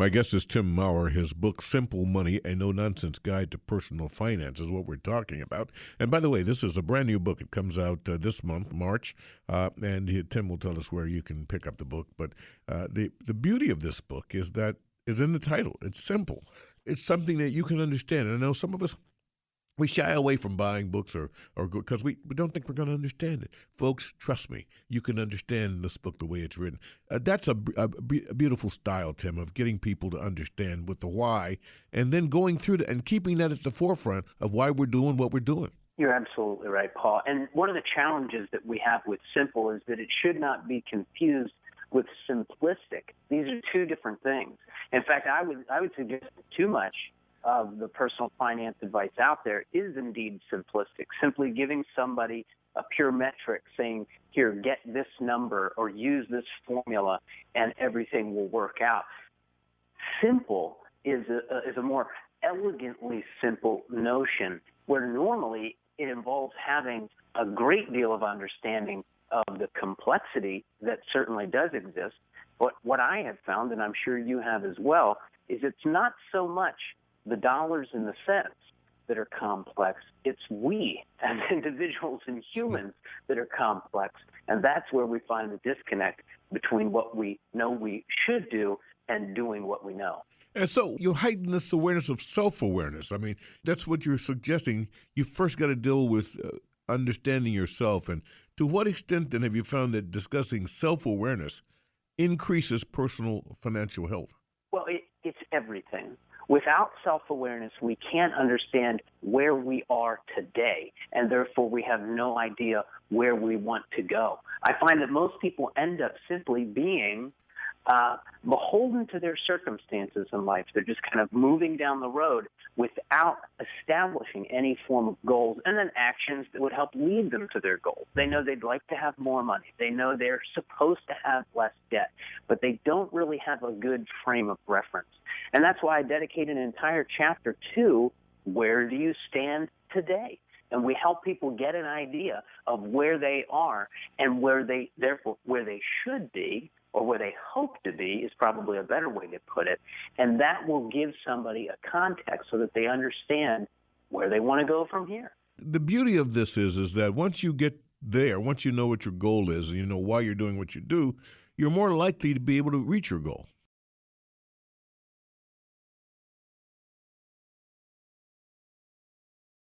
My guest is Tim Maurer. His book, Simple Money, A No-Nonsense Guide to Personal Finance, is what we're talking about. And by the way, this is a brand new book. It comes out this month, March, and Tim will tell us where you can pick up the book. But the beauty of this book is that is in the title. It's simple. It's something that you can understand. And I know some of us, we shy away from buying books or because we don't think we're going to understand it. Folks, trust me, you can understand this book the way it's written. That's a beautiful style, Tim, of getting people to understand with the why and then going through it and keeping that at the forefront of why we're doing what we're doing. You're absolutely right, Paul. And one of the challenges that we have with simple is that it should not be confused with simplistic. These are two different things. In fact, I would suggest that too much of the personal finance advice out there is indeed simplistic, simply giving somebody a pure metric saying, here, get this number or use this formula and everything will work out. Simple is a more elegantly simple notion where normally it involves having a great deal of understanding of the complexity that certainly does exist. But what I have found, and I'm sure you have as well, is it's not so much the dollars and the cents that are complex. It's we as individuals and humans that are complex. And that's where we find the disconnect between what we know we should do and doing what we know. And so you heighten this awareness of self-awareness. I mean, that's what you're suggesting. You first got to deal with understanding yourself. And to what extent then have you found that discussing self-awareness increases personal financial health? Well, it's everything. Without self-awareness, we can't understand where we are today, and therefore we have no idea where we want to go. I find that most people end up simply being beholden to their circumstances in life. They're just kind of moving down the road without establishing any form of goals and then actions that would help lead them to their goals. They know they'd like to have more money. They know they're supposed to have less debt, but they don't really have a good frame of reference. And that's why I dedicate an entire chapter to where do you stand today? And we help people get an idea of where they are and where they should be, or where they hope to be is probably a better way to put it. And that will give somebody a context so that they understand where they want to go from here. The beauty of this is that once you get there, once you know what your goal is, and you know why you're doing what you do, you're more likely to be able to reach your goal.